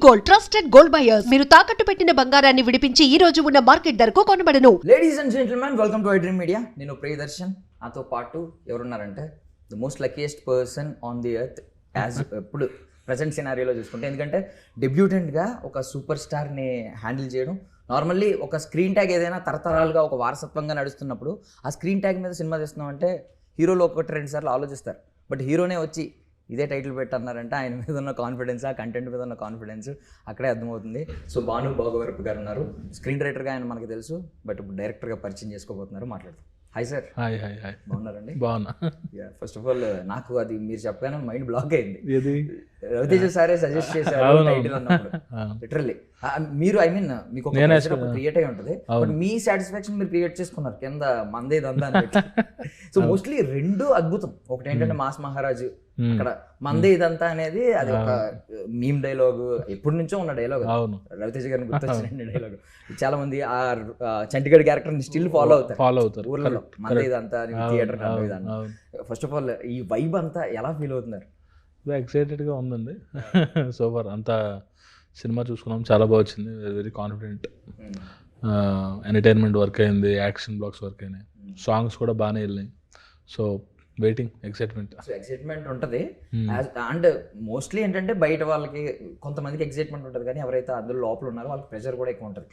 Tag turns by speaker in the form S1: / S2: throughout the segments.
S1: Gold, trusted gold buyers. మీరు తాకట్టు పెట్టిన బంగారాన్ని విడిపించి ఈ రోజు ఉన్న మార్కెట్ ధరకు కొనబడను.
S2: Ladies and gentlemen, welcome to iDream media. నేను ప్రియదర్శన్. నాతో పాటు ఎవరున్నారంటే the most luckiest person on the earth as ఇప్పుడు ప్రజెంట్ సినారియోలో చూసుకుంటే. ఎందుకంటే డెబ్యూటెంట్గా ఒక సూపర్ స్టార్ని హ్యాండిల్ చేయడం, నార్మల్లీ ఒక స్క్రీన్ ట్యాగ్ ఏదైనా తరతరాలుగా ఒక వారసత్వంగా నడుస్తున్నప్పుడు ఆ స్క్రీన్ ట్యాగ్ మీద సినిమా చేస్తున్నాం అంటే హీరోలు ఒకటి రెండు సార్లు ఆలోచిస్తారు. బట్ హీరోనే వచ్చి ఇదే టైటిల్ పెట్టన్నారంటే ఆయన మీద ఉన్న కాన్ఫిడెన్స్, ఆ కంటెంట్ మీద ఉన్న కాన్ఫిడెన్స్ అక్కడే అర్థమవుతుంది. సో భాను భాగవరపు గారు ఉన్నారు. స్క్రీన్ రైటర్గా ఆయన మనకు తెలుసు, బట్ ఇప్పుడు డైరెక్టర్గా పరిచయం చేసుకోబోతున్నారు. మాట్లాడతాం. Hi sir.
S3: Hi hi hi.
S2: బాగున్నారండి?
S3: బాగున్నా.
S2: ఫస్ట్ ఆఫ్ ఆల్ నాకు అది మీరు చెప్పగానే మైండ్ బ్లాక్ అయింది. రవితేజ సారే సజెస్ట్ చేశారు టైటిల్ అన్నప్పుడు. లిటరల్లీ మీరు మీకు ఒక క్రియేట్ అయి ఉంటుంది, బట్ మీ సాటిస్ఫాక్షన్ మీరు క్రియేట్ చేసుకున్నారు కింద మందే దందా అని. సో మోస్ట్లీ రెండు అద్భుతం. ఒకటి ఏంటంటే మాస్ మహారాజు, అక్కడ మందే ఇదంతా అనేది అది ఒక మీమ్ డైలాగ్, ఎప్పటి నుంచో ఉన్న డైలాగ్. రవితేజ గారిని గుర్తొచ్చిన డైలాగ్. చాలా మంది ఆ చంటిగడ్ క్యారెక్టర్ ని స్టిల్ ఫాలో అవుతారు ఊర్లలో. మందే ఇదంతా థియేటర్. ఫస్ట్ ఆఫ్ ఆల్ ఈ వైబ్ అంతా ఎలా ఫీల్ అవుతున్నారు?
S3: ఎక్సైటెడ్గా ఉందండి. సూపర్. అంతా సినిమా చూసుకున్నాం, చాలా బాగా వచ్చింది. Very confident. ఎంటర్టైన్మెంట్ వర్క్ అయింది, యాక్షన్ బ్లాక్స్ వర్క్ అయినాయి, సాంగ్స్ కూడా బాగానే వెళ్ళినాయి. So waiting, excitement.
S2: So excitement ఉంటుంది. అండ్ మోస్ట్లీ ఏంటంటే బయట వాళ్ళకి కొంతమందికి ఎక్సైట్మెంట్ ఉంటుంది, కానీ ఎవరైతే అందులో లోపల ఉన్నారో వాళ్ళకి ప్రెషర్ కూడా ఎక్కువ ఉంటుంది.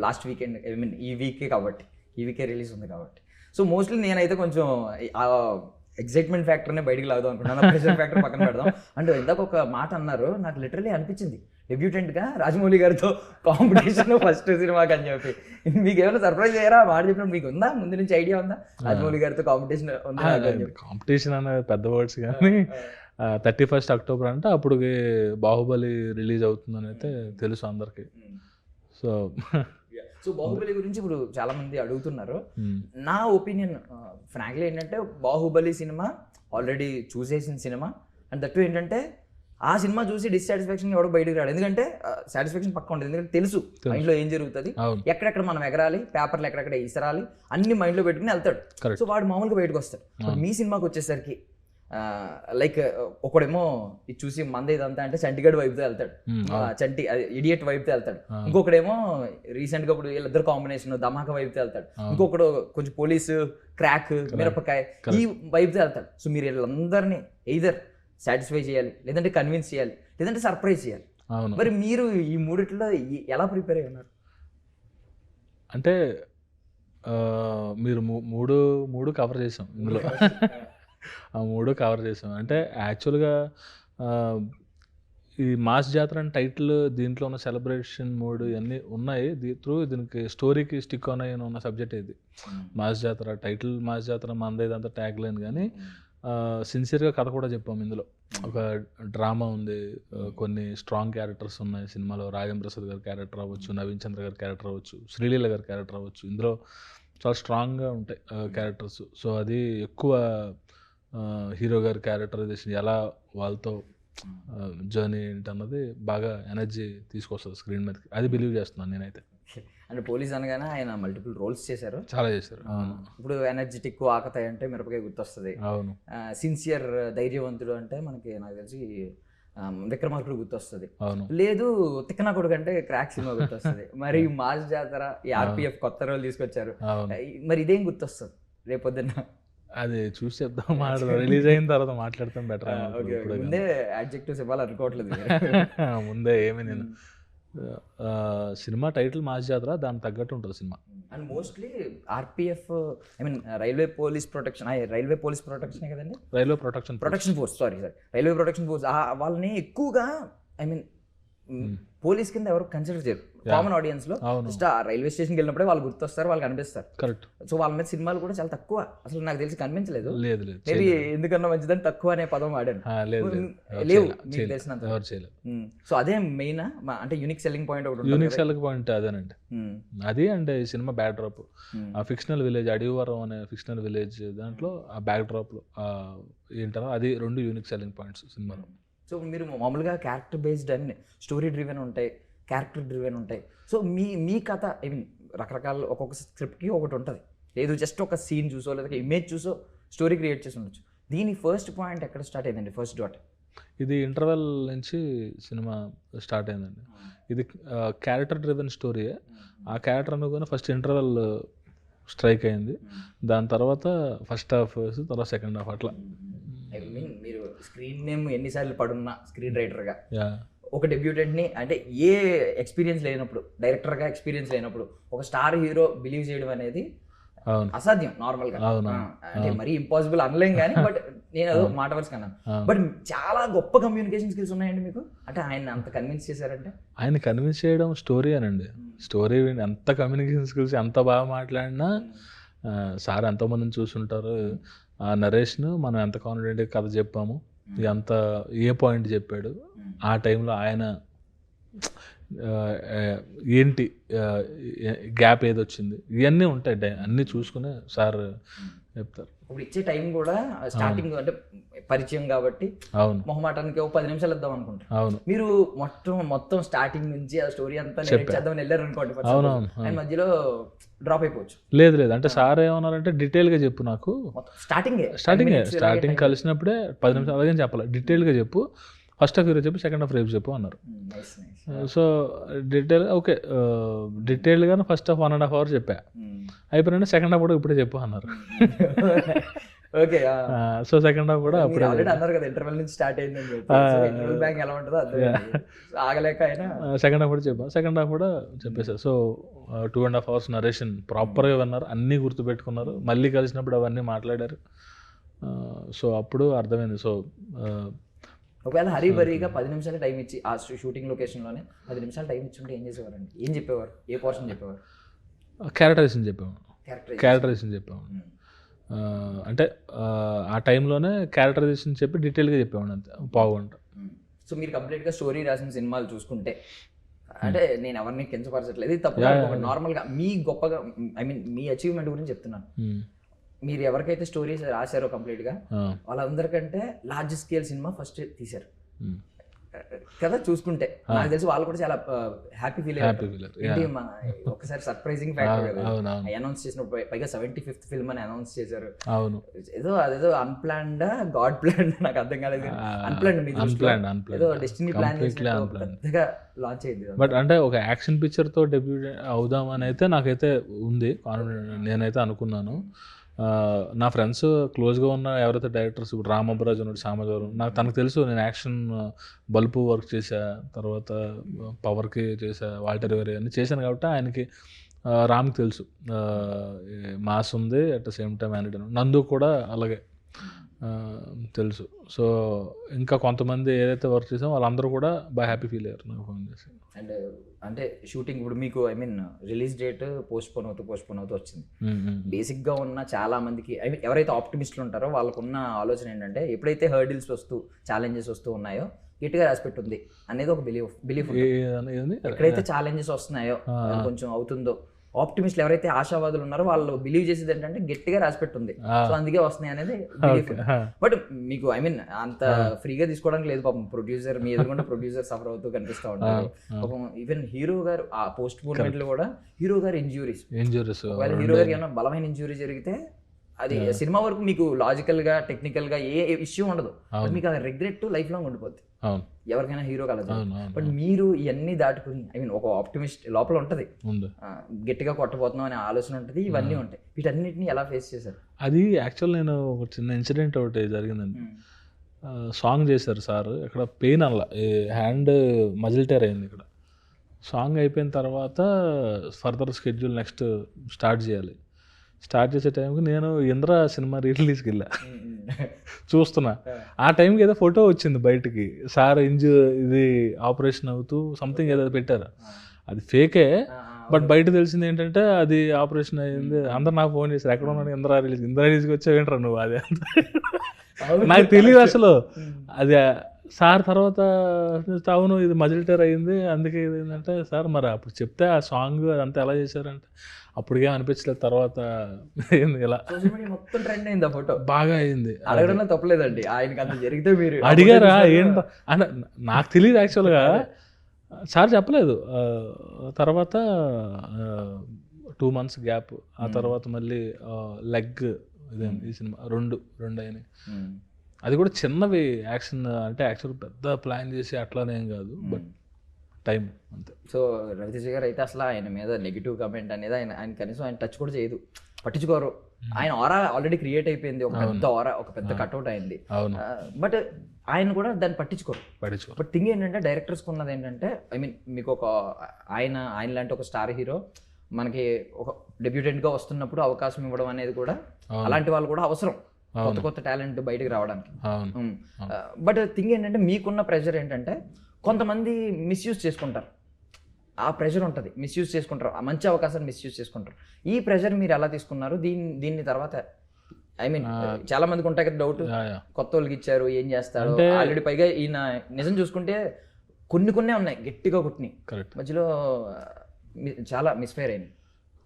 S2: లాస్ట్ వీకెండ్, ఐ మీన్ ఈ వీకే కాబట్టి, ఈ వీకే రిలీజ్ ఉంది కాబట్టి. సో మోస్ట్లీ నేనైతే కొంచెం ఎక్సైట్మెంట్ ఫ్యాక్టర్నే బయటికి లాగుదాం అనుకుంటున్నాను, ప్రెషర్ ఫ్యాక్టర్ పక్కన పెడదాం. అంటే ఇందాక ఒక మాట అన్నారు, నాకు లిటరలీ అనిపించింది డెబ్యూటెంట్గా రాజమౌళి గారితో కాంపిటీషన్ ఫస్ట్ సినిమాకి అని చెప్పి. మీకు ఏమైనా సర్ప్రైజ్ అయ్యారా మాట చెప్పినప్పుడు? మీకు ఉందా ముందు నుంచి ఐడియా ఉందా రాజమౌళి గారితో కాంపిటీషన్ ఉందా?
S3: కాంపిటీషన్ అనే పెద్ద వర్డ్స్, కానీ 31 అక్టోబర్ అంటే అప్పుడు బాహుబలి రిలీజ్ అవుతుందని అయితే తెలుసు అందరికి.
S2: సో బాహుబలి గురించి ఇప్పుడు చాలా మంది అడుగుతున్నారు. నా ఒపీనియన్ ఫ్రాంక్లీ ఏంటంటే బాహుబలి సినిమా ఆల్రెడీ చూసేసిన సినిమా. అండ్ దట్టు ఏంటంటే ఆ సినిమా చూసి డిస్సాటిస్ఫాక్షన్ ఎవడో బయటకు రాడు. ఎందుకంటే సాటిస్ఫాక్షన్ పక్క ఉంటుంది, ఎందుకంటే తెలుసు మైండ్లో ఏం జరుగుతుంది, ఎక్కడెక్కడ మనం ఎగరాలి, పేపర్లు ఎక్కడెక్కడ ఇసరాలి అన్ని మైండ్లో పెట్టుకుని వెళ్తాడు. సో వాడు మామూలుగా బయటకు వస్తాడు. మీ సినిమాకి వచ్చేసరికి లైక్ ఒకడేమో ఇది చూసి మంది ఇదంతా అంటే చంటిగడ్ వైపుతో వెళ్తాడు, చంటి ఇడియట్ వైపుతో వెళ్తాడు. ఇంకొకడేమో రీసెంట్ గా ఇప్పుడు వీళ్ళిద్దరు కాంబినేషన్ ధమాకా వైపుతో వెళ్తాడు. ఇంకొకడు కొంచెం పోలీసు, క్రాక్, మిరపకాయ ఈ వైపుతో వెళ్తాడు. సో మీరు వీళ్ళందరినీ ఎయిదర్ సాటిస్ఫై చేయాలి, లేదంటే కన్విన్స్ చేయాలి, లేదంటే సర్ప్రైజ్ చేయాలి. మరి మీరు ఈ మూడిట్లో ఎలా ప్రిపేర్ అయ్యి ఉన్నారు?
S3: అంటే మీరు మూడు కవర్ చేసాం ఇందులో. ఆ మూడు కవర్ చేసాం. అంటే యాక్చువల్గా ఈ మాస్ జాతర అని టైటిల్, దీంట్లో ఉన్న సెలబ్రేషన్ మూడ్ ఇవన్నీ ఉన్నాయి. దీనికి స్టోరీకి స్టిక్ ఆన్ అయ్యి ఉన్న సబ్జెక్ట్ ఇది. మాస్ జాతర టైటిల్, మాస్ జాతర మందే ఇదంతా ట్యాగ్ లైన్, కానీ సిన్సియర్గా కథ కూడా చెప్పాము ఇందులో. ఒక డ్రామా ఉంది, కొన్ని స్ట్రాంగ్ క్యారెక్టర్స్ ఉన్నాయి సినిమాలో. రాజేంద్ర ప్రసాద్ గారి క్యారెక్టర్ అవ్వచ్చు, నవీన్ చంద్ర గారి క్యారెక్టర్ అవ్వచ్చు, శ్రీలీల గారి క్యారెక్టర్ అవ్వచ్చు. ఇందులో చాలా స్ట్రాంగ్గా ఉంటాయి క్యారెక్టర్స్. సో అది ఎక్కువ హీరో గారి క్యారెక్టరైజేషన్ ఎలా వాళ్ళతో జర్నీ ఏంటన్నది బాగా ఎనర్జీ తీసుకొస్తుంది స్క్రీన్ మీదకి. అది బిలీవ్ చేస్తున్నాను నేనైతే.
S2: అంటే పోలీస్ అనగానే ఆయన మల్టిపుల్ రోల్స్ చేశారు,
S3: చాలా చేశారు.
S2: ఇప్పుడు ఎనర్జెటిక్ ఆకతాయి అంటే మిరపకాయ గుర్తొస్తుంది.
S3: అవును.
S2: సిన్సియర్ ధైర్యవంతుడు అంటే మనకి నాకు తెలిసి విక్రమార్కుడు గుర్తొస్తుంది.
S3: అవును.
S2: లేదు తిక్కనా కొడుకు అంటే క్రాక్ సినిమా గుర్తొస్తుంది. మరి మాస్ జాతర, ఈ ఆర్పిఎఫ్ కొత్త రోల్ తీసుకొచ్చారు, మరి ఇదేం గుర్తొస్తుంది రేపొద్దున్న?
S3: అది చూసి చెప్తాం, రిలీజ్ అయిన తర్వాత మాట్లాడతాం బెటర్.
S2: ముందే అడ్జెక్టివ్స్ ఇవ్వాలి అనుకోవట్లేదు
S3: ముందే. ఏమి నేను సినిమా టైటిల్ మాస్ జాతర, దానికి తగ్గట్టు ఉంటుంది సినిమా.
S2: And mostly RPF, I mean railway police protection కదండి, railway protection force, sorry railway protection force. వాళ్ళని ఎక్కువగా ఐ మీన్ పోలీస్ కింద ఎవరు కన్సిడర్ చేయరు కామన్ ఆడియన్స్ లో. జస్ట్ ఆ రైల్వే స్టేషన్కి వెళ్ళినప్పుడే వాళ్ళు గుర్తొస్తారు, వాళ్ళు కనిపిస్తారు.
S3: కరెక్ట్.
S2: సో వాళ్ళ మీద సినిమాలు కూడా చాలా తక్కువ, అసలు నాకు తెలిసి కనిపించలేదు. మేబీ ఎందుకన్నా మంచిదని తక్కువ అనే పదం వాడాను. లేవు మీకు తెలిసినంత. సో అదే మెయిన్, అంటే యూనిక్ సెల్లింగ్ పాయింట్ ఒకటి.
S3: యూనిక్ సెల్లింగ్ పాయింట్ అదేనండి. అది అంటే ఈ సినిమా బ్యాక్ డ్రాప్, ఆ ఫిక్షనల్ విలేజ్ అడివరం అనే ఫిక్షనల్ విలేజ్, దాంట్లో ఆ బ్యాక్ డ్రాప్ లో ఏంటారో అది రెండు యూనిక్ సెల్లింగ్ పాయింట్స్ సినిమాలో.
S2: సో మీరు మామూలుగా character based and story driven ఉంటాయి, క్యారెక్టర్ డ్రివెన్ ఉంటాయి. సో మీ కథ ఐ మీన్ రకరకాల ఒక్కొక్క స్క్రిప్ట్కి ఒకటి ఉంటుంది. లేదు జస్ట్ ఒక సీన్ చూసో లేదా ఇమేజ్ చూసో స్టోరీ క్రియేట్ చేసి ఉండొచ్చు. దీని ఫస్ట్ పాయింట్ ఎక్కడ స్టార్ట్ అయిందండి? ఫస్ట్ డాట్
S3: ఇది ఇంటర్వెల్ నుంచి సినిమా స్టార్ట్ అయిందండి. ఇది క్యారెక్టర్ డ్రివెన్ స్టోరీయే. ఆ క్యారెక్టర్ అనుకుని ఫస్ట్ ఇంటర్వెల్ స్ట్రైక్ అయింది, దాని తర్వాత ఫస్ట్ హాఫ్ తర్వాత సెకండ్ హాఫ్ అట్లా.
S2: ఐ మీన్ మీరు స్క్రీన్ నేమ్ ఎన్నిసార్లు పడున్నా స్క్రీన్ రైటర్గా
S3: యా
S2: ఒక డెబ్యూటెంట్ని అంటే ఏ ఎక్స్పీరియన్స్ లేనప్పుడు, డైరెక్టర్గా ఎక్స్పీరియన్స్ లేనప్పుడు ఒక స్టార్ హీరో బిలీవ్ చేయడం అనేది
S3: అవును
S2: అసాధ్యం నార్మల్గా.
S3: అవును
S2: అంటే మరీ ఇంపాసిబుల్ అనలేం కానీ, బట్ నేను అదో మాట వరుస కన్నా. బట్ చాలా గొప్ప కమ్యూనికేషన్ స్కిల్స్ ఉన్నాయండి మీకు. అంటే ఆయన అంత కన్విన్స్ చేశారంటే
S3: ఆయన కన్విన్స్ చేయడం స్టోరీ అనండి. స్టోరీ ఎంత కమ్యూనికేషన్ స్కిల్స్ ఎంత బాగా మాట్లాడినా సార్ ఎంతోమందిని చూసుంటారు. ఆ నరేష్ను మనం ఎంత కాన్ఫిడెంట్గా కథ చెప్పాము, ఎంత ఏ పాయింట్ చెప్పాడు, ఆ టైంలో ఆయన ఏంటి గ్యాప్ ఏది వచ్చింది, ఇవన్నీ ఉంటాయి, అన్నీ చూసుకుని సార్ చెప్తారు.
S2: ఇప్పుడు ఇచ్చే టైం కూడా స్టార్టింగ్ అంటే పరిచయం కాబట్టి
S3: అవును
S2: మొహమాటానికి ఒక 10 నిమిషాలు ఇద్దాం అనుకుంటారు.
S3: అవును
S2: మీరు మొత్తం స్టార్టింగ్ నుంచి ఆ స్టోరీ అంతా చేద్దామని వెళ్ళారు అనుకోండి,
S3: అవునవును
S2: అండ్ మధ్యలో డ్రాప్ అయిపోవచ్చు.
S3: లేదు అంటే సార్ ఏమన్నారంటే డీటెయిల్గా చెప్పు నాకు, స్టార్టింగ్ కలిసినప్పుడే 10 నిమిషాలు అలాగే చెప్పాలి, డీటెయిల్గా చెప్పు, ఫస్ట్ హాఫ్ హీరో చెప్పు, సెకండ్ హాఫ్ రేపు చెప్పు అన్నారు. సో డీటెయిల్ ఓకే, డీటెయిల్గానే ఫస్ట్ హాఫ్ 1.5 hours చెప్పా, అయిపోయినా సెకండ్ హాఫ్ కూడా ఇప్పుడే చెప్పు అన్నారు.
S2: ఓకే,
S3: సో సెకండ్ హాఫ్ కూడా అప్పుడే
S2: అన్నారు కదా ఇంటర్వెల్ నుంచి స్టార్ట్ అయిందని బ్యాంక్ ఎలా ఉంటుందో ఆగలేక అయినా
S3: సెకండ్ హాఫ్ కూడా చెప్పాను, సెకండ్ హాఫ్ కూడా చెప్పేశారు. సో 2.5 hours నరేషన్ ప్రాపర్గా విన్నారు, అన్నీ గుర్తుపెట్టుకున్నారు, మళ్ళీ కలిసినప్పుడు అవన్నీ మాట్లాడారు. సో అప్పుడు అర్థమైంది. సో
S2: ఒకవేళ హరిబరీగా 10 నిమిషాలు టైం ఇచ్చి ఆ షూటింగ్ లొకేషన్లోనే 10 నిమిషాలు టైం ఇచ్చుంటే ఏం చేసేవారండి? ఏం చెప్పేవారు? ఏ పోర్షన్ చెప్పేవారు?
S3: క్యారెక్టరైజేషన్ చెప్పాము. అంటే ఆ టైంలోనే క్యారెక్టరైజేషన్ చెప్పి డీటెయిల్గా చెప్పేవాడు, అంతే పావుగంట.
S2: సో మీరు కంప్లీట్గా స్టోరీ రాసిన సినిమాలు చూసుకుంటే, అంటే నేను ఎవరిని కించపరచట్లేదు, ఇది తప్పు, నార్మల్గా మీ గొప్పగా ఐ మీన్ మీ అచీవ్మెంట్ గురించి చెప్తున్నాను. మీరు ఎవరికైతే స్టోరీస్ రాశారో కంప్లీట్గా వాళ్ళందరికంటే లార్జ్ స్కేల్ సినిమా ఫస్ట్ తీశారు కదా చూసుకుంటే. నాకు తెలిసి వాళ్ళు కూడా చాలా హ్యాపీ ఫీల్ అయ్యారు. ఒకసారి సర్ప్రైజింగ్ ఫ్యాక్టర్ కదా అనౌన్స్ చేసినప్పుడు, పైగా 75th ఫిల్మ్ అని అనౌన్స్ చేశారు. అదేదో అన్ప్లాన్డ్ గాడ్ ప్లాన్ నాకు అర్థం కాలేదు, అన్ప్లాన్డ్ ఏదో డెస్టినీ ప్లాన్ పెద్దగా లాంచ్ అయింది.
S3: బట్ అంటే ఒక యాక్షన్ పిక్చర్తో డెబ్యూట్ అవుదాం అని అయితే నాకైతే ఉంది కాన్ఫిడెంట్, నేనైతే అనుకున్నాను. నా ఫ్రెండ్స్ క్లోజ్గా ఉన్న ఎవరైతే డైరెక్టర్స్, ఇప్పుడు రామబ్రాజ్ ఉన్నాడు, సామజవరం, నాకు తనకు తెలుసు నేను యాక్షన్ బల్బు వర్క్ చేశా, తర్వాత పవర్కి చేశా, వాల్టర్ వేరే అన్నీ చేశాను కాబట్టి ఆయనకి రామ్కి తెలుసు మాస్ ఉంది, అట్ ద సేమ్ టైం యానిటీ. నందు కూడా అలాగే తెలుసు. సో ఇంకా కొంతమంది ఏదైతే వర్క్ చేసామో వాళ్ళందరూ కూడా బాగా హ్యాపీ ఫీల్ అయ్యారు నాకు ఫోన్ చేసి.
S2: అండ్ అంటే షూటింగ్ ఇప్పుడు మీకు I mean release date postpone అవుతూ వచ్చింది. బేసిక్గా ఉన్న చాలా మందికి ఐ మీన్ ఎవరైతే ఆప్టిమిస్టులు ఉంటారో వాళ్ళకున్న ఆలోచన ఏంటంటే, ఎప్పుడైతే హర్డిల్స్ ఛాలెంజెస్ వస్తూ ఉన్నాయో గట్టిగా రాసిపెట్టుంది అనేది ఒక బిలీఫ్. ఎక్కడైతే ఛాలెంజెస్ వస్తున్నాయో కొంచెం అవుతుందో, ఆప్టిమిస్టులు ఎవరైతే ఆశావాదులు ఉన్నారో వాళ్ళు బిలీవ్ చేసేది ఏంటంటే గట్టిగా రాసిపెట్టుంది, సో అందుకే వస్తున్నాయి అనేది బిలీఫ్. బట్ మీకు ఐ మీన్ అంత ఫ్రీగా తీసుకోవడానికి లేదు పాపం. ప్రొడ్యూసర్ మీ ఎదురుకుండా ప్రొడ్యూసర్ సఫర్ అవుతూ కనిపిస్తూ ఉంటారు పాపం. ఈవెన్ హీరో గారు ఆ పోస్ట్ పోన్మెంట్ లో కూడా హీరో గారు ఇంజ్యూరీస్, ఒకవేళ హీరో గారికి ఏమైనా బలమైన ఇంజ్యూరీ జరిగితే అది సినిమా వరకు మీకు లాజికల్ గా టెక్నికల్ గా ఏ ఇష్యూ ఉండదు, మీకు అది రిగ్రెట్ లైఫ్ లాంగ్ ఉండిపోద్ది ఎవరికైనా హీరో కలదు. బట్ మీరు ఇవన్నీ దాటుకుని ఐ మీన్ ఒక ఆప్టిమిస్ట్ లోపల ఉంటుంది, గట్టిగా కొట్టబోతున్నాం అనే ఆలోచన ఉంటుంది, ఇవన్నీ ఉంటాయి. వీటన్నిటిని ఎలా ఫేస్ చేశారు?
S3: అది యాక్చువల్ నేను ఒక చిన్న ఇన్సిడెంట్ ఒకటి జరిగిందండి. సాంగ్ చేశారు సార్, ఇక్కడ పెయిన్ అలా హ్యాండ్ మజిల్ టైర్ అయింది. ఇక్కడ సాంగ్ అయిపోయిన తర్వాత ఫర్దర్ స్కెడ్యూల్ నెక్స్ట్ స్టార్ట్ చేసే టైంకి నేను ఇంద్ర సినిమా రిలీజ్కి వెళ్ళా, చూస్తున్నా. ఆ టైంకి ఏదో ఫోటో వచ్చింది బయటికి, సార్ ఇది ఆపరేషన్ అవుతూ సంథింగ్ ఏదో పెట్టారు, అది ఫేకే. బట్ బయట తెలిసింది ఏంటంటే అది ఆపరేషన్ అయ్యింది. అందరు నాకు ఫోన్ చేశారు, ఎక్కడ ఉన్నాను, ఇంద్ర రిలీజ్కి వచ్చావేంట్రా నువ్వు, అది నాకు తెలియదు అసలు. అది సార్ తర్వాత అవును ఇది మజిల్ టైర్ అయ్యింది, అందుకే ఇది ఏంటంటే సార్ మరి అప్పుడు చెప్తే ఆ సాంగ్ అదంతా ఎలా చేశారంటే అప్పుడుగా అనిపించలేదు. తర్వాత ఇలా
S2: మొత్తం ట్రెండ్ అయింది, ఆ ఫోటో బాగా
S3: అయింది.
S2: అడగడంలో తప్పలేదండి, ఆయనకి అంత జరిగితే మీరు
S3: అడిగారా ఏంటో అంటే నాకు తెలియదు యాక్చువల్గా, సార్ చెప్పలేదు. తర్వాత 2 months గ్యాప్, ఆ తర్వాత మళ్ళీ లెగ్ ఇదేంటి ఈ సినిమా రెండు అయినాయి. అది కూడా చిన్నవి యాక్షన్, అంటే యాక్చువల్ పెద్ద ప్లాన్ చేసి అట్లానేం కాదు, బట్ టైం అంతే.
S2: సో రవితేజ గారు అయితే అసలు ఆయన మీద నెగిటివ్ కమెంట్ అనేది ఆయన కనీసం ఆయన టచ్ కూడా చేయదు, పట్టించుకోరు. ఆయన ఆరా ఆల్రెడీ క్రియేట్ అయిపోయింది, ఒక పెద్ద ఆరా, ఒక పెద్ద కట్అవుట్ అయింది. బట్ ఆయన కూడా దాన్ని పట్టించుకోరు. బట్ థింగ్ ఏంటంటే డైరెక్టర్స్కి ఉన్నది ఏంటంటే, ఐ మీన్ మీకు ఒక ఆయన లాంటి ఒక స్టార్ హీరో మనకి ఒక డెబ్యూటెంట్గా వస్తున్నప్పుడు అవకాశం ఇవ్వడం అనేది కూడా అలాంటి వాళ్ళు కూడా అవసరం, కొత్త కొత్త టాలెంట్ బయటకు రావడానికి. బట్ థింగ్ ఏంటంటే మీకున్న ప్రెషర్ ఏంటంటే కొంతమంది మిస్యూజ్ చేసుకుంటారు, ఆ ప్రెషర్ ఉంటుంది, మిస్యూజ్ చేసుకుంటారు, ఆ మంచి అవకాశాన్ని మిస్యూజ్ చేసుకుంటారు. ఈ ప్రెషర్ మీరు ఎలా తీసుకున్నారు? దీన్ని తర్వాత ఐ మీన్ చాలా మందికి ఉంటాయి కదా డౌట్, కొత్త వాళ్ళకి ఇచ్చారు ఏం చేస్తారు ఆల్రెడీ. పైగా ఈయన నిజం చూసుకుంటే కొన్ని ఉన్నాయి గట్టిగా కుట్టినాయి, మధ్యలో చాలా మిస్ఫైర్ అయింది.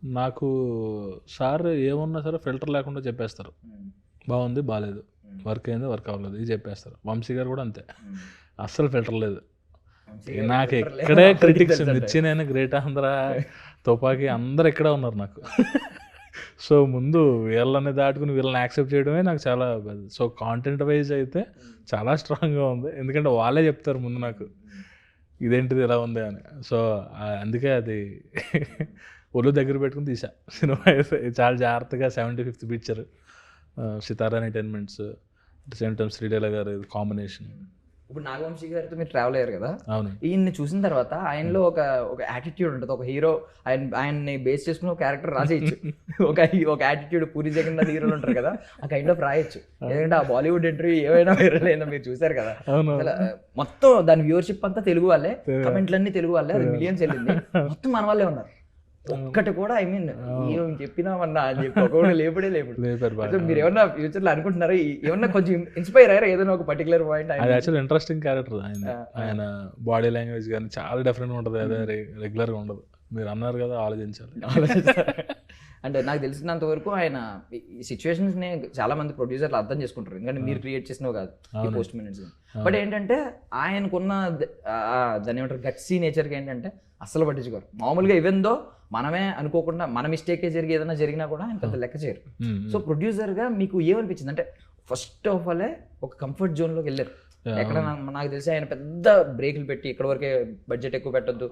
S3: నాకు సార్ ఏమన్నా సరే ఫిల్టర్ లేకుండా చెప్పేస్తారు, బాగుంది బాగాలేదు, వర్క్ అయింది వర్క్ అవ్వలేదు ఇది చెప్పేస్తారు. వంశీ గారు కూడా అంతే, అస్సలు ఫిల్టర్ లేదు. నాకు ఎక్కడే క్రిటిక్స్ మిర్చి, నేను గ్రేట్ ఆంధ్ర, తుపాకీ అందరు ఎక్కడే ఉన్నారు నాకు. సో ముందు వీళ్ళని దాటుకుని వీళ్ళని యాక్సెప్ట్ చేయడమే నాకు చాలా. సో కాంటెంట్ వైజ్ అయితే చాలా స్ట్రాంగ్గా ఉంది, ఎందుకంటే వాళ్ళే చెప్తారు ముందు నాకు ఇదేంటిది ఎలా ఉంది అని. సో అందుకే అది ఒళ్ళు దగ్గర పెట్టుకుని తీసా సినిమా. అయితే చాలా జాగ్రత్తగా 75th picture, Sithara entertainments, at same time Sreeleela గారు కాంబినేషన్.
S2: ఇప్పుడు నాగవంశీ గారితో మీరు ట్రావెల్ అయ్యారు కదా,
S3: అవును.
S2: ఈయన్ని చూసిన తర్వాత ఆయనలో ఒక యాటిట్యూడ్ ఉంటుంది, ఒక హీరో ఆయన్ని బేస్ చేసుకుని ఒక క్యారెక్టర్ రాసేయచ్చు. ఒక యాటిట్యూడ్ పూరి జగన్నాథ్ హీరోలు ఉంటారు కదా, ఆ కైండ్ ఆఫ్ రాయొచ్చు. ఎందుకంటే ఆ బాలీవుడ్ ఎంట్రీ ఏమైనా వైరల్ అయినా మీరు చూసారు కదా, మొత్తం దాని వ్యూవర్షిప్ అంతా తెలుగు వాళ్ళే, కమెంట్లన్నీ తెలుగు వాళ్ళే, అది మిలియన్స్ వెళ్ళింది, మొత్తం మన వాళ్ళే ఉన్నారు. ఒక్కటి కూడా ఐ మీన్ ఏం చెప్పినామన్నా అని చెప్పి ఒకటి లేపుడే లేపుడు. మీరు ఏమన్నా ఫ్యూచర్ లో అనుకుంటున్నారా, ఏమన్నా కొంచెం ఇన్స్పైర్ అయ్యారా ఏదైనా ఒక పర్టికులర్ పాయింట్?
S3: అది యాక్చువల్ ఇంట్రెస్టింగ్ క్యారెక్టర్ ఆయన బాడీ లాంగ్వేజ్ కానీ చాలా డిఫరెంట్ ఉంటుంది, అదే రెగ్యులర్గా ఉండదు. మీరు అన్నారు కదా ఆలోచించాలి.
S2: అంటే నాకు తెలిసినంత వరకు ఆయన ఈ సిచ్యువేషన్స్ ని చాలా మంది ప్రొడ్యూసర్లు అర్థం చేసుకుంటారు, ఎందుకంటే మీరు క్రియేట్ చేసినవి కాదు ఈ పోస్ట్ మినిట్స్. బట్ ఏంటంటే ఆయనకున్న దాని ఏమంటారు గట్సీ నేచర్కి ఏంటంటే అస్సలు పట్టించుకోరు. మామూలుగా ఈవెన్ దో మనమే అనుకోకుండా మన మిస్టేకే ఏదైనా జరిగినా కూడా ఆయన పెద్ద లెక్క చేయరు. సో ప్రొడ్యూసర్గా మీకు ఏమనిపించింది అంటే, ఫస్ట్ ఆఫ్ ఆల్ ఒక కంఫర్ట్ జోన్లోకి వెళ్ళారు. ఎక్కడ నాకు తెలిసి ఆయన పెద్ద బ్రేకులు పెట్టి ఇక్కడ వరకే బడ్జెట్ ఎక్కువ పెట్టద్దు,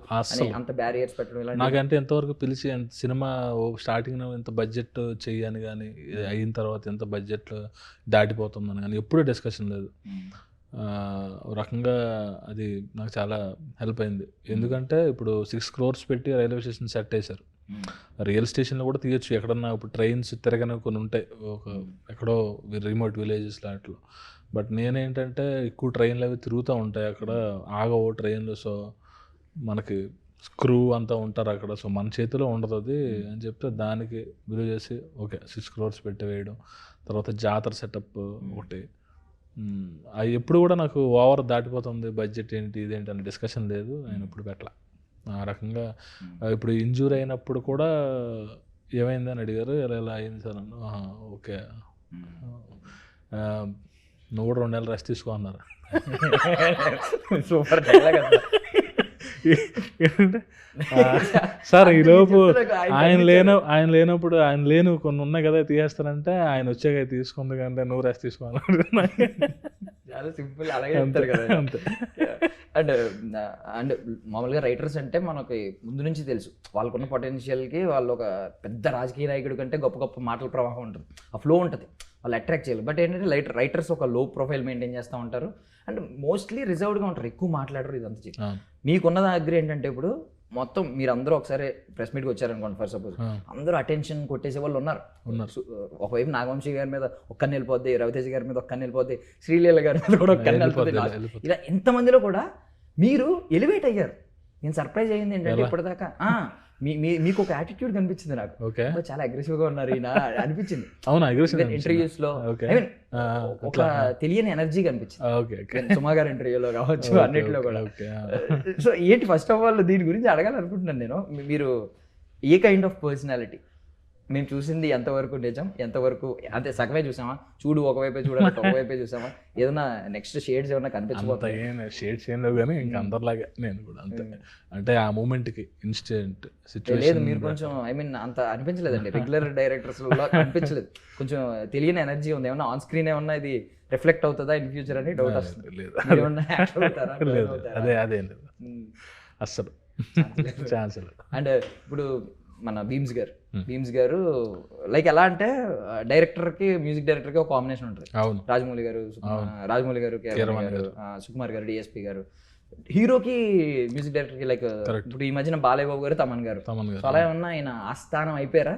S2: అంత బ్యారియర్స్ పెట్టడం.
S3: నాకంటే ఎంతవరకు పిలిచి సినిమా స్టార్టింగ్ ఎంత బడ్జెట్ చెయ్యని కానీ అయిన తర్వాత ఎంత బడ్జెట్ దాటిపోతుందని కానీ ఎప్పుడూ డిస్కషన్ లేదు. రకంగా అది నాకు చాలా హెల్ప్ అయింది. ఎందుకంటే ఇప్పుడు 6 crores పెట్టి రైల్వే స్టేషన్ సెట్ వేశారు. రియల్ స్టేషన్లో కూడా తీయచ్చు ఎక్కడన్నా. ఇప్పుడు ట్రైన్స్ తిరగని కొన్ని ఉంటాయి ఒక ఎక్కడో రిమోట్ విలేజెస్ లాంటిలో. బట్ నేనేంటంటే ఎక్కువ ట్రైన్లు అవి తిరుగుతూ ఉంటాయి, అక్కడ ఆగవు ట్రైన్లు. సో మనకి స్క్రూ అంతా ఉంటారు అక్కడ, సో మన చేతిలో ఉండదు అది అని చెప్తే దానికి బిలీవ్ చేసి ఓకే 6 crores పెట్టి వేయడం. తర్వాత జాతర సెటప్ ఒకటి, అది ఎప్పుడు కూడా నాకు ఓవర్ దాటిపోతుంది బడ్జెట్ ఏంటి ఇదేంటి అనే డిస్కషన్ లేదు, ఆయన ఇప్పుడు పెట్టలా. ఆ రకంగా ఇప్పుడు ఇంజూరీ అయినప్పుడు కూడా ఏమైందని అడిగారు, ఎలా అయింది సార్ అన్న. ఓకే నువ్వు కూడా 2 నెలలు రెస్ట్ తీసుకో అన్నారు.
S2: సూపర్.
S3: సార్ ఈలోపు ఆయన లేనప్పుడు ఆయన లేను కొన్ని ఉన్నాయి కదా తీసేస్తానంటే, ఆయన వచ్చాక తీసుకుంది కంటే నువ్వు రెస్ట్ తీసుకోవాలి.
S2: చాలా సింపుల్, అలాగే చెప్తారు కదా. అండ్ అండ్ మామూలుగా రైటర్స్ అంటే మనకి ముందు నుంచి తెలుసు వాళ్ళకున్న పొటెన్షియల్కి, వాళ్ళు ఒక పెద్ద రాజకీయ నాయకుడి కంటే గొప్ప గొప్ప మాటల ప్రవాహం ఉంటుంది, ఆ ఫ్లో ఉంటుంది, వాళ్ళు అట్రాక్ట్ చేయాలి. బట్ ఏంటంటే రైటర్స్ ఒక లో ప్రొఫైల్ మెయింటైన్ చేస్తూ ఉంటారు అండ్ మోస్ట్లీ రిజర్వ్డ్గా ఉంటారు, ఎక్కువ మాట్లాడరు. ఇదంతా చెప్పి మీకున్న దగ్గర ఏంటంటే ఇప్పుడు మొత్తం మీరు అందరూ ఒకసారి ప్రెస్ మీట్కి వచ్చారనుకోండి ఫర్ సపోజ్, అందరూ అటెన్షన్ కొట్టేసే వాళ్ళు ఉన్నారు. ఒకవైపు నాగవంశీ గారి మీద ఒక్కని వెళ్ళిపోద్ది, రవితేజ గారి మీద ఒక్కని వెళ్ళిపోద్ది, శ్రీలీల గారి మీద కూడా ఒక్కని వెళ్ళిపోద్ది. ఇలా ఎంతమందిలో కూడా మీరు ఎలివేట్ అయ్యారు. నేను సర్ప్రైజ్ అయ్యింది ఏంటంటే ఇప్పటిదాకా మీకు ఒక యాటిట్యూడ్ కనిపించింది నాకు, చాలా అగ్రెసివ్ గా ఉన్నారు ఈయన అనిపించింది. ఇంటర్వ్యూస్ లో ఒక తెలియని ఎనర్జీ కనిపించింది, సుమా గారి ఇంటర్వ్యూలో కావచ్చు, అన్నిటిలో కూడా. సో ఏంటి ఫస్ట్ ఆఫ్ ఆల్ దీని గురించి అడగాలనుకుంటున్నాను నేను, మీరు ఏ కైండ్ ఆఫ్ పర్సనాలిటీ మేము చూసింది ఎంతవరకు నిజం, ఎంతవరకు అంతే సగమే చూసామా, చూడు ఒకవైపే చూడాలి ఒకవైపే చూసామా, ఏదైనా నెక్స్ట్ షేడ్స్ ఏమన్నా కనిపించబోతాయి?
S3: షేడ్స్ ఏం లేవు కానీ ఇంకా అందరిలాగే నేను కూడా అంతే. అంటే ఆ మూమెంట్కి ఇన్స్టెంట్
S2: లేదు
S3: సిచ్యువేషన్
S2: మీరు కొంచెం అంత అనిపించలేదండి, రెగ్యులర్ డైరెక్టర్స్ అనిపించలేదు, కొంచెం తెలియని ఎనర్జీ ఉంది. ఏమన్నా ఆన్ స్క్రీన్ ఏమన్నా ఇది రిఫ్లెక్ట్ అవుతుందా ఇన్ ఫ్యూచర్ అని డౌట్ వస్తుంది.
S3: లేదు
S2: మీరు ఏమన్నా actor అవుతారా?
S3: లేదు అదేం లేదు అస్సలు ఛాన్స్ లేదు.
S2: అండ్ ఇప్పుడు మన భీమ్స్ గారు లైక్ ఎలా అంటే డైరెక్టర్కి మ్యూజిక్ డైరెక్టర్కి ఒక కాంబినేషన్ ఉంటుంది.
S3: అవును
S2: రాజమౌళి గారు కీరవాణి గారు, సుకుమార్ గారు, డిఎస్పి గారు. హీరోకి మ్యూజిక్ డైరెక్టర్కి లైక్ ఇప్పుడు ఈ మధ్యన బాలయ్య బాబు గారు, తమన్ గారు. సో అలా ఏమన్నా ఆయన ఆస్థానం అయిపోయారా?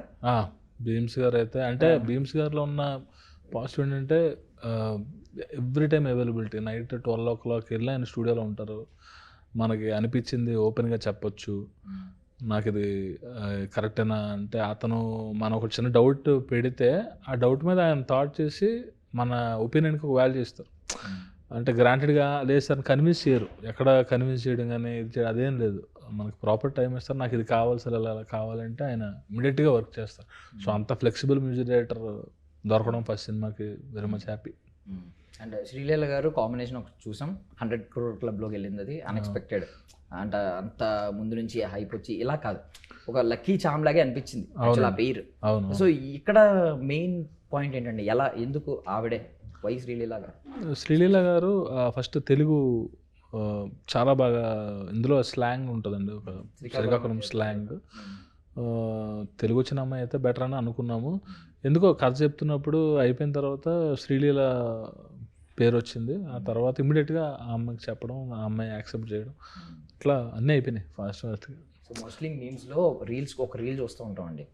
S3: భీమ్స్ గారు అయితే అంటే భీమ్స్ గారిలో ఉన్న పాజిటివ్ ఏంటంటే every time availability. Night 12 o'clock వెళ్ళి ఆయన స్టూడియోలో ఉంటారు. మనకి అనిపించింది ఓపెన్గా చెప్పొచ్చు, నాకు ఇది కరెక్టేనా అంటే అతను మనం ఒక చిన్న డౌట్ పెడితే ఆ డౌట్ మీద ఆయన థాట్ చేసి మన ఒపీనియన్కి ఒక వాల్యూ ఇస్తారు. అంటే గ్రాంటెడ్గా లేదు సార్ కన్విన్స్ చేయరు, ఎక్కడ కన్విన్స్ చేయడం కానీ ఇది చేయడం అదేం లేదు. మనకి ప్రాపర్ టైం ఇస్తారు, నాకు ఇది కావాలి సార్ ఇలా కావాలంటే ఆయన ఇమీడియట్గా వర్క్ చేస్తారు. సో అంత ఫ్లెక్సిబుల్ మ్యూజిక్ డైరెక్టర్ దొరకడం ఫస్ట్ సినిమాకి very much happy.
S2: And Sreeleela గారు కాంబినేషన్ ఒకటి చూసాం, 100 crore క్లబ్లోకి వెళ్ళింది. అది అన్ఎక్స్పెక్టెడ్, అంటే అంత ముందు నుంచి హైప్ వచ్చి ఇలా కాదు, ఒక లక్కీ చామ్ లాగే అనిపించింది ఆ పేరు.
S3: అవును.
S2: సో ఇక్కడ మెయిన్ పాయింట్ ఏంటంటే ఎలా, ఎందుకు ఆవిడే, వై శ్రీలీల గారు?
S3: శ్రీలీల గారు ఫస్ట్ తెలుగు చాలా బాగా, ఇందులో స్లాంగ్ ఉంటుందండి, ఒక శ్రీకాకుళం స్లాంగ్. తెలుగు వచ్చిన అమ్మాయి అయితే బెటర్ అని అనుకున్నాము. ఎందుకో కథ చెప్తున్నప్పుడు అయిపోయిన తర్వాత శ్రీలీల పేరు వచ్చింది. ఆ తర్వాత ఇమీడియట్గా ఆ అమ్మాయికి చెప్పడం, ఆ అమ్మాయి యాక్సెప్ట్ చేయడం, ఇట్లా అన్నీ అయిపోయినాయి ఫాస్ట్గా.
S2: సో మోస్ట్లీ మీమ్స్లో ఒక రీల్ చూస్తూ ఉంటాం అండి,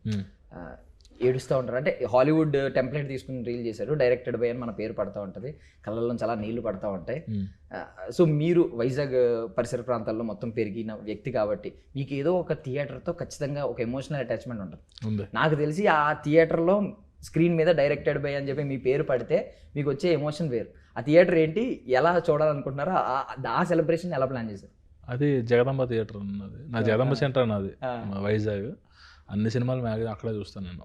S2: ఏడుస్తూ ఉంటారు. అంటే హాలీవుడ్ టెంప్లెట్ తీసుకుని రీల్ చేశారు, డైరెక్టెడ్ బై అని మన పేరు పడుతూ ఉంటుంది, కళ్ళల్లో చాలా నీళ్లు పడుతూ ఉంటాయి. సో మీరు వైజాగ్ పరిసర ప్రాంతాల్లో మొత్తం పెరిగిన వ్యక్తి కాబట్టి మీకు ఏదో ఒక థియేటర్తో ఖచ్చితంగా ఒక ఎమోషనల్ అటాచ్మెంట్ ఉంటుంది. నాకు తెలిసి ఆ థియేటర్లో స్క్రీన్ మీద డైరెక్టెడ్ బై అని చెప్పి మీ పేరు పడితే మీకు వచ్చే ఎమోషన్ వేరు. ఆ థియేటర్ ఏంటి, ఎలా చూడాలనుకుంటున్నారో ఆ సెలబ్రేషన్ ఎలా ప్లాన్ చేశారు?
S3: అది జగదంబ థియేటర్ ఉన్నది, నా జగదంబ సెంటర్ అన్నది వైజాగ్. అన్ని సినిమాలు మ్యాక్సిమం అక్కడే చూస్తాను నేను.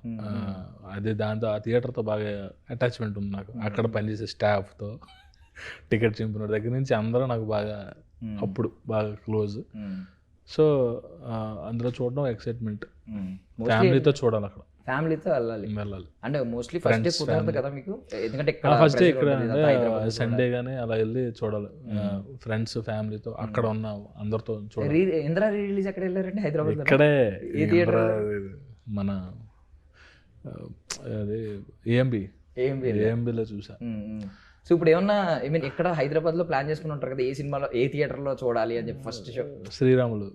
S3: అది దాంతో ఆ థియేటర్తో బాగా అటాచ్మెంట్ ఉంది నాకు. అక్కడ పనిచేసే స్టాఫ్తో, టికెట్ చింపిన దగ్గర నుంచి అందరూ నాకు బాగా అప్పుడు బాగా క్లోజ్. సో అందులో చూడడం ఎక్సైట్మెంట్, ఫ్యామిలీతో చూడాలి, అక్కడ
S2: ఫ్యామిలీతో వెళ్ళాలి. అంటే మోస్ట్లీ ఫస్ట్ కదా మీకు, ఎందుకంటే
S3: ఫస్ట్ ఇక్కడ సండే గానీ అలా వెళ్ళి చూడాలి, ఫ్రెండ్స్ ఫ్యామిలీతో అక్కడ ఉన్న అందరితో చూడాలి.
S2: ఇంద్రా రిలీజ్ ఎక్కడ వెళ్ళారండి? హైదరాబాద్
S3: ఇక్కడే మన అది ఏఎంబిలో చూసా.
S2: సో ఇప్పుడు ఏమన్నా ఎక్కడ హైదరాబాద్ లో ప్లాన్ చేసుకుని ఉంటారు కదా, ఏ సినిమాలో ఏ థియేటర్ లో చూడాలి అని చెప్పి ఫస్ట్ షో?
S3: శ్రీరాములు.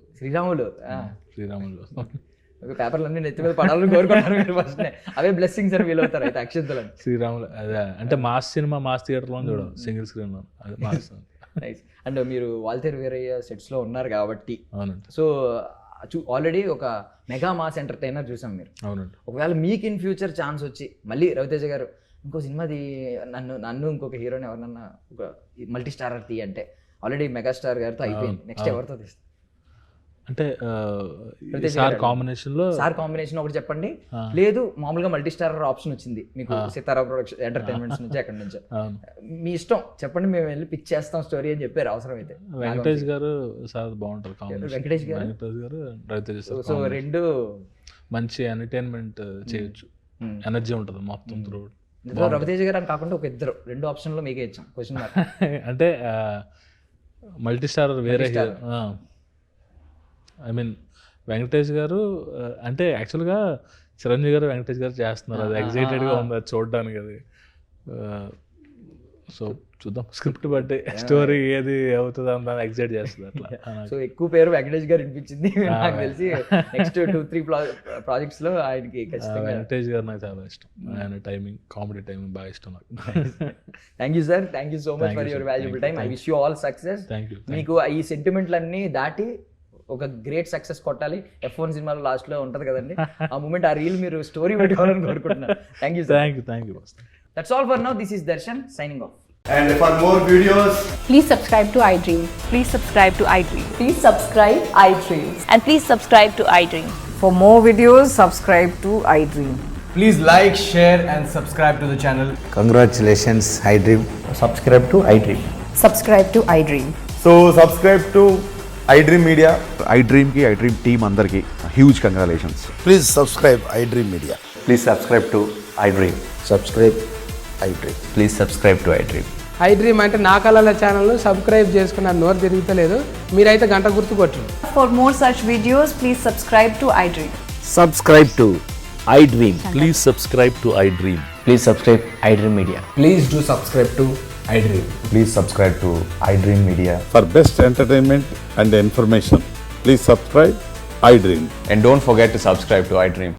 S2: పేపర్లు అన్ని నెత్తి మీద పడాలని కోరుకుంటారు మీరు ఫస్ట్. అవే బ్లెస్సింగ్స్ అని ఫీల్ అవుతారు అయితే అక్షంతలు.
S3: శ్రీరాములు అదే అంటే మాస్ సినిమా, మాస్ థియేటర్లో చూడాలి, సింగిల్ స్క్రీన్ లో, అది మాస్.
S2: నైస్. అండ్ మీరు వాల్తేరు వీరయ్య సెట్స్ లో ఉన్నారు కాబట్టి,
S3: అవునండి,
S2: సో ఆల్రెడీ ఒక మెగా మాస్ ఎంటర్టైనర్ చూసాం మీరు.
S3: అవునండి.
S2: ఒకవేళ మీకు ఇన్ ఫ్యూచర్ ఛాన్స్ వచ్చి మళ్ళీ రవితేజ గారు ఇంకో సినిమాది నన్ను ఇంకొక హీరోని ఎవరన్నా ఒక మల్టీ స్టారర్ తీ అంటే, ఆల్రెడీ మెగాస్టార్ గారితో అయిపోయింది, నెక్స్ట్ ఎవరితో తీస్తారు?
S3: అంటే సార్
S2: కాంబినేషన్ ఒకటి చెప్పండి. లేదు మామూలుగా మల్టీ స్టారర్ ఆప్షన్ వచ్చింది మీకు సితారా ప్రొడక్షన్ ఎంటర్టైన్మెంట్స్ నుంచి, అక్కడి నుంచి మీ ఇష్టం చెప్పండి, మేము వెళ్ళి పిచ్ చేస్తాం స్టోరీ అని చెప్పారు. అవసరం అయితే
S3: వెంకటేష్ గారు సార్ బాగుంటారు,
S2: వెంకటేష్ గారు
S3: రవితేజ సార్.
S2: సో రెండు
S3: మంచి ఎంటర్టైన్మెంట్ చేయొచ్చు, ఎనర్జీ ఉంటుంది మొత్తం త్రూ.
S2: రవితేజ గారు అని కాకుండా ఒక ఇద్దరు, రెండు ఆప్షన్లో మీకే ఇచ్చాం క్వశ్చన్ మార్క్.
S3: అంటే మల్టీ స్టారర్ వేరే హీరో, ఐ మీన్ వెంకటేష్ గారు అంటే యాక్చువల్గా చిరంజీవి గారు వెంకటేష్ గారు చేస్తున్నారు, అది ఎగ్జైటెడ్గా ఉంది అది చూడడానికి. అది సో చూద్దాం, స్క్రిప్ట్ బట్టి స్టోరీ ఏది అవుతుంది అంత ఎగ్జైట్ చేస్తుంది అట్లా.
S2: సో ఎక్కువ పేరు వెంకటేష్ గారు వినిపించింది నాకు తెలిసి. నెక్స్ట్ 2-3 ప్రాజెక్ట్స్ లో ఆయనకి ఖచ్చితంగా
S3: వెంకటేష్ గారు నాకు చాలా ఇష్టం, ఆయన టైమింగ్, కామెడీ టైమింగ్ బాగా ఇష్టం నాకు.
S2: Thank you sir, thank you so much for your valuable time. I wish you all success. మీకు ఈ సెంటిమెంట్లన్నీ దాటి ఒక గ్రేట్ సక్సెస్ కొట్టాలి. F1 సినిమాలో లాస్ట్ లో ఉంటది కదండి, ఆ మూమెంట్, ఆ రీల్ మీరు స్టోరీ పెట్టుకోవాలని కోరుకుంటున్నాను. Thank you sir.
S3: Thank you.
S2: That's all for now. This is Darshan signing off.
S4: And for more videos,
S5: please subscribe to iDream.
S6: Please subscribe to iDream.
S5: Please subscribe iDream.
S6: And please subscribe to iDream.
S5: For more videos, subscribe to iDream.
S4: Please like, share, and subscribe to the channel.
S6: Congratulations, iDream.
S2: Subscribe to iDream.
S5: Subscribe to iDream.
S4: So subscribe to iDream Media.
S7: iDream కి iDream team అందరికి huge congratulations.
S6: Please subscribe iDream Media.
S7: Please subscribe to iDream.
S6: Subscribe iDream.
S2: Please subscribe to iDream.
S8: iDream అంటే నా కళల ఛానల్ను subscribe చేసుకున్న నోరు తిరుగుతలేదు, మీరైతే గంట గుర్తు కొట్టండి.
S5: For more such videos, please subscribe to iDream.
S9: Subscribe to iDream. Please subscribe to iDream.
S2: Please subscribe iDream Media.
S8: Please do subscribe to iDream.
S7: Please subscribe to iDream Media.
S10: For best entertainment and information, please subscribe iDream.
S7: And don't forget to subscribe to iDream.